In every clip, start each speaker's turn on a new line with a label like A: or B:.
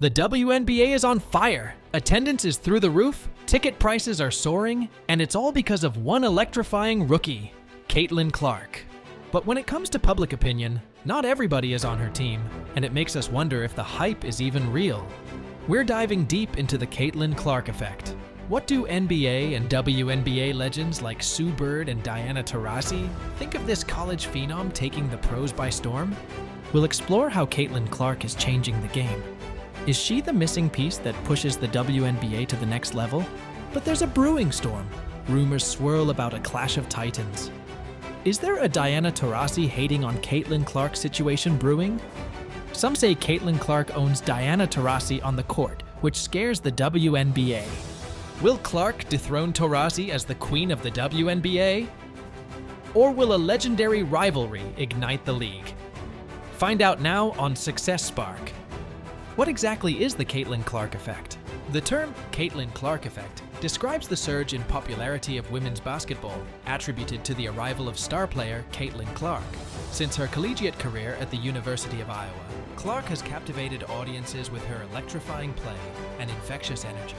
A: The WNBA is on fire. Attendance is through the roof, ticket prices are soaring, and it's all because of one electrifying rookie, Caitlyn Clark. But when it comes to public opinion, not everybody is on her team, and it makes us wonder if the hype is even real. We're diving deep into the Caitlyn Clark effect. What do NBA and WNBA legends like Sue Bird and Diana Taurasi think of this college phenom taking the pros by storm? We'll explore how Caitlyn Clark is changing the game. Is she the missing piece that pushes the WNBA to the next level? But there's a brewing storm. Rumors swirl about a clash of titans. Is there a Diana Taurasi hating on Caitlyn Clark situation brewing? Some say Caitlyn Clark owns Diana Taurasi on the court, which scares the WNBA. Will Clark dethrone Taurasi as the queen of the WNBA? Or will a legendary rivalry ignite the league? Find out now on Success Spark. What exactly is the Caitlyn Clark effect? The term Caitlyn Clark effect describes the surge in popularity of women's basketball attributed to the arrival of star player Caitlyn Clark. Since her collegiate career at the University of Iowa, Clark has captivated audiences with her electrifying play and infectious energy.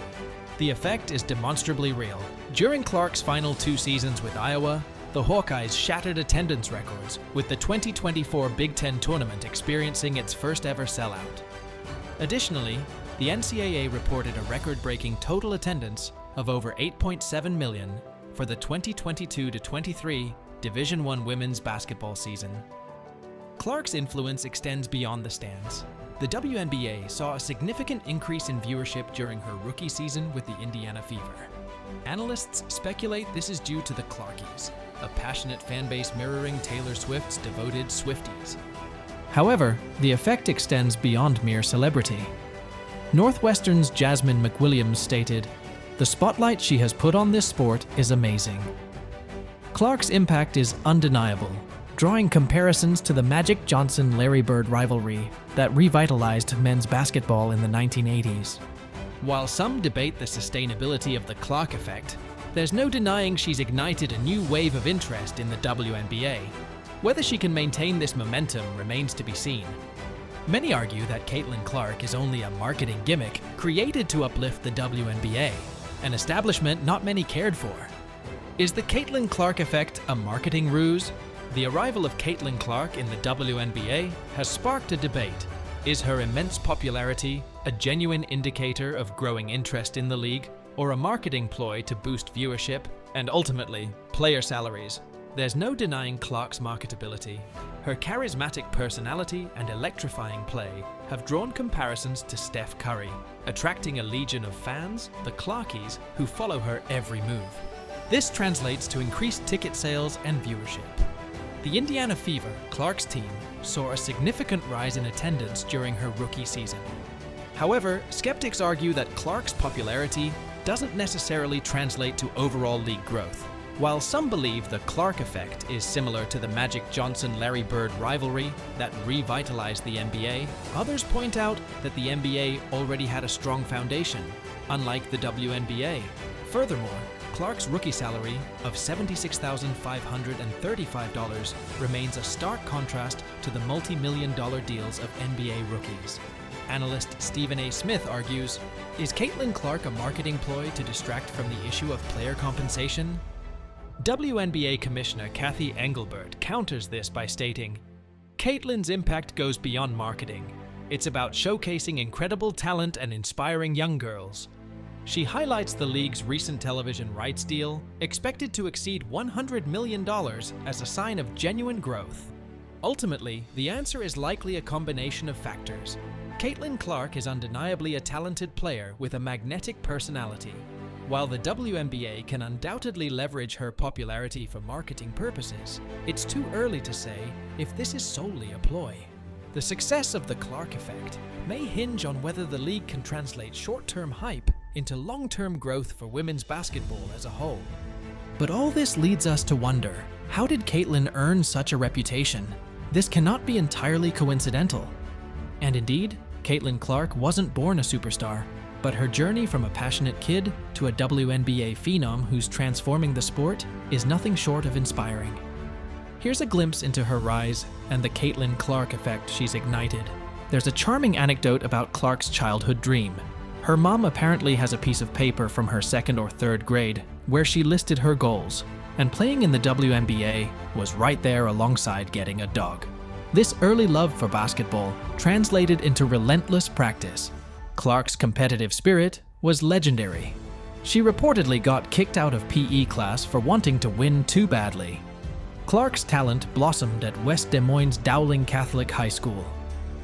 A: The effect is demonstrably real. During Clark's final 2 seasons with Iowa, the Hawkeyes shattered attendance records, with the 2024 Big Ten tournament experiencing its first ever sellout. Additionally, the NCAA reported a record-breaking total attendance of over 8.7 million for the 2022-23 Division I women's basketball season. Clark's influence extends beyond the stands. The WNBA saw a significant increase in viewership during her rookie season with the Indiana Fever. Analysts speculate this is due to the Clarkies, a passionate fanbase mirroring Taylor Swift's devoted Swifties. However, the effect extends beyond mere celebrity. Northwestern's Jasmine McWilliams stated, "The spotlight she has put on this sport is amazing." Clark's impact is undeniable, drawing comparisons to the Magic Johnson-Larry Bird rivalry that revitalized men's basketball in the 1980s. While some debate the sustainability of the Clark effect, there's no denying she's ignited a new wave of interest in the WNBA. Whether she can maintain this momentum remains to be seen. Many argue that Caitlyn Clark is only a marketing gimmick created to uplift the WNBA, an establishment not many cared for. Is the Caitlyn Clark effect a marketing ruse? The arrival of Caitlyn Clark in the WNBA has sparked a debate. Is her immense popularity a genuine indicator of growing interest in the league, or a marketing ploy to boost viewership and ultimately player salaries? There's no denying Clark's marketability. Her charismatic personality and electrifying play have drawn comparisons to Steph Curry, attracting a legion of fans, the Clarkies, who follow her every move. This translates to increased ticket sales and viewership. The Indiana Fever, Clark's team, saw a significant rise in attendance during her rookie season. However, skeptics argue that Clark's popularity doesn't necessarily translate to overall league growth. While some believe the Clark effect is similar to the Magic Johnson-Larry Bird rivalry that revitalized the NBA, others point out that the NBA already had a strong foundation, unlike the WNBA. Furthermore, Clark's rookie salary of $76,535 remains a stark contrast to the multi-million-dollar deals of NBA rookies. Analyst Stephen A. Smith argues, is Caitlyn Clark a marketing ploy to distract from the issue of player compensation? WNBA Commissioner Kathy Engelbert counters this by stating, Caitlyn's impact goes beyond marketing. It's about showcasing incredible talent and inspiring young girls. She highlights the league's recent television rights deal, expected to exceed $100 million, as a sign of genuine growth. Ultimately, the answer is likely a combination of factors. Caitlyn Clark is undeniably a talented player with a magnetic personality. While the WNBA can undoubtedly leverage her popularity for marketing purposes, it's too early to say if this is solely a ploy. The success of the Clark effect may hinge on whether the league can translate short-term hype into long-term growth for women's basketball as a whole. But all this leads us to wonder, how did Caitlyn earn such a reputation? This cannot be entirely coincidental. And indeed, Caitlyn Clark wasn't born a superstar, but her journey from a passionate kid to a WNBA phenom who's transforming the sport is nothing short of inspiring. Here's a glimpse into her rise and the Caitlyn Clark effect she's ignited. There's a charming anecdote about Clark's childhood dream. Her mom apparently has a piece of paper from her 2nd or 3rd grade where she listed her goals, and playing in the WNBA was right there alongside getting a dog. This early love for basketball translated into relentless practice. Clark's competitive spirit was legendary. She reportedly got kicked out of PE class for wanting to win too badly. Clark's talent blossomed at West Des Moines Dowling Catholic High School.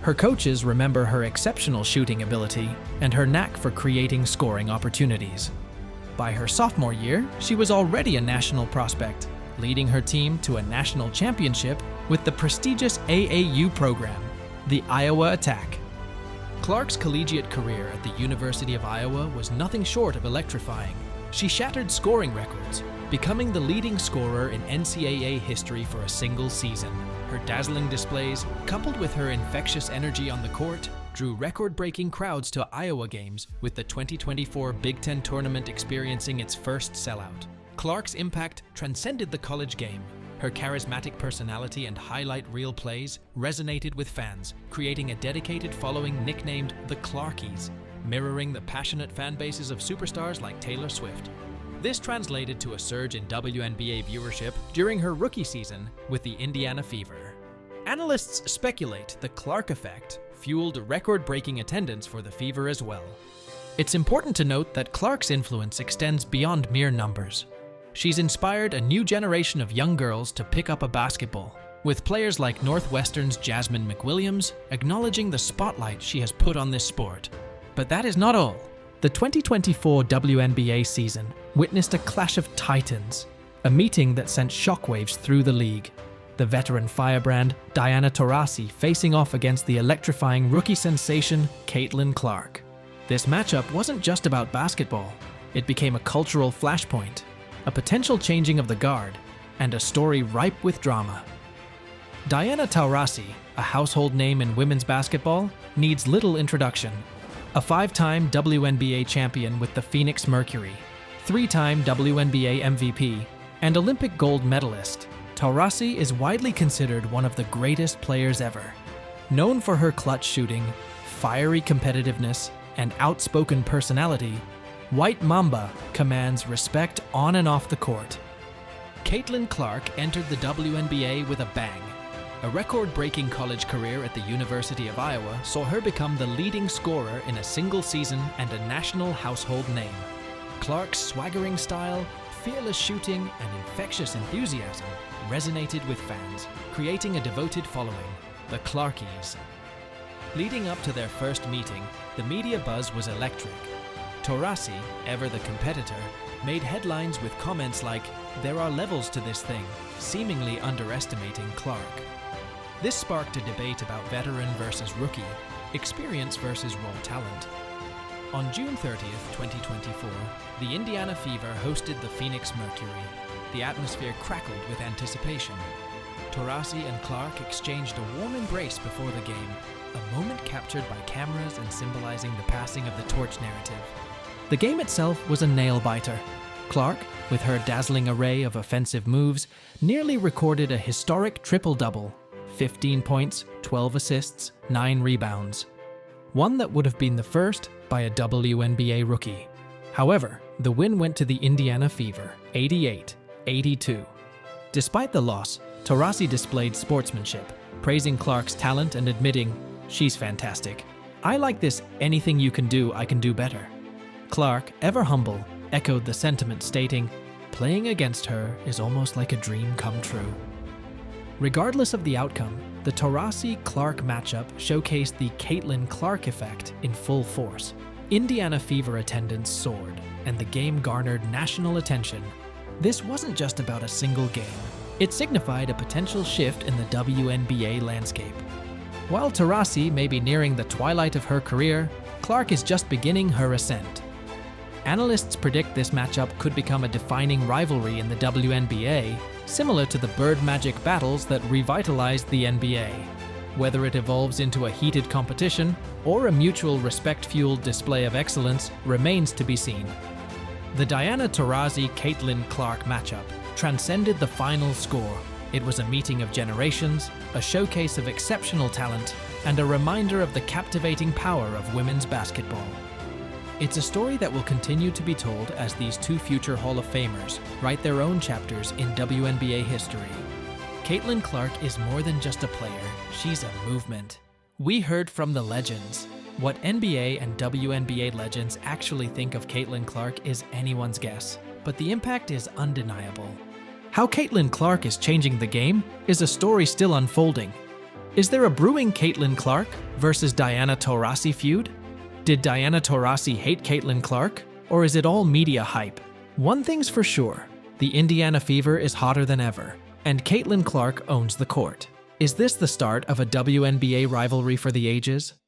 A: Her coaches remember her exceptional shooting ability and her knack for creating scoring opportunities. By her sophomore year, she was already a national prospect, leading her team to a national championship with the prestigious AAU program, the Iowa Attack. Clark's collegiate career at the University of Iowa was nothing short of electrifying. She shattered scoring records, becoming the leading scorer in NCAA history for a single season. Her dazzling displays, coupled with her infectious energy on the court, drew record-breaking crowds to Iowa games, with the 2024 Big Ten tournament experiencing its first sellout. Clark's impact transcended the college game. Her charismatic personality and highlight reel plays resonated with fans, creating a dedicated following nicknamed the Clarkies, mirroring the passionate fan bases of superstars like Taylor Swift. This translated to a surge in WNBA viewership during her rookie season with the Indiana Fever. Analysts speculate the Clark effect fueled record-breaking attendance for the Fever as well. It's important to note that Clark's influence extends beyond mere numbers. She's inspired a new generation of young girls to pick up a basketball, with players like Northwestern's Jasmine McWilliams acknowledging the spotlight she has put on this sport. But that is not all. The 2024 WNBA season witnessed a clash of titans, a meeting that sent shockwaves through the league. The veteran firebrand Diana Taurasi facing off against the electrifying rookie sensation Caitlyn Clark. This matchup wasn't just about basketball. It became a cultural flashpoint, a potential changing of the guard, and a story ripe with drama. Diana Taurasi, a household name in women's basketball, needs little introduction. A 5-time WNBA champion with the Phoenix Mercury, 3-time WNBA MVP, and Olympic gold medalist, Taurasi is widely considered one of the greatest players ever. Known for her clutch shooting, fiery competitiveness, and outspoken personality, White Mamba commands respect on and off the court. Caitlyn Clark entered the WNBA with a bang. A record-breaking college career at the University of Iowa saw her become the leading scorer in a single season and a national household name. Clark's swaggering style, fearless shooting, and infectious enthusiasm resonated with fans, creating a devoted following, the Clarkies. Leading up to their first meeting, the media buzz was electric. Taurasi, ever the competitor, made headlines with comments like, "There are levels to this thing," seemingly underestimating Clark. This sparked a debate about veteran versus rookie, experience versus raw talent. On June 30th, 2024, the Indiana Fever hosted the Phoenix Mercury. The atmosphere crackled with anticipation. Taurasi and Clark exchanged a warm embrace before the game, a moment captured by cameras and symbolizing the passing of the torch narrative. The game itself was a nail-biter. Clark, with her dazzling array of offensive moves, nearly recorded a historic triple-double, 15 points, 12 assists, 9 rebounds. One that would have been the first by a WNBA rookie. However, the win went to the Indiana Fever, 88-82. Despite the loss, Taurasi displayed sportsmanship, praising Clark's talent and admitting, "She's fantastic. I like this anything you can do, I can do better." Clark, ever humble, echoed the sentiment, stating, "Playing against her is almost like a dream come true." Regardless of the outcome, the Taurasi-Clark matchup showcased the Caitlyn Clark effect in full force. Indiana Fever attendance soared, and the game garnered national attention. This wasn't just about a single game. It signified a potential shift in the WNBA landscape. While Taurasi may be nearing the twilight of her career, Clark is just beginning her ascent. Analysts predict this matchup could become a defining rivalry in the WNBA, similar to the Bird Magic battles that revitalized the NBA. Whether it evolves into a heated competition or a mutual respect-fueled display of excellence remains to be seen. The Diana Taurasi-Caitlyn Clark matchup transcended the final score. It was a meeting of generations, a showcase of exceptional talent, and a reminder of the captivating power of women's basketball. It's a story that will continue to be told as these two future Hall of Famers write their own chapters in WNBA history. Caitlyn Clark is more than just a player, she's a movement. We heard from the legends. What NBA and WNBA legends actually think of Caitlyn Clark is anyone's guess, but the impact is undeniable. How Caitlyn Clark is changing the game is a story still unfolding. Is there a brewing Caitlyn Clark versus Diana Taurasi feud? Did Diana Taurasi hate Caitlyn Clark, or is it all media hype? One thing's for sure, the Indiana Fever is hotter than ever, and Caitlyn Clark owns the court. Is this the start of a WNBA rivalry for the ages?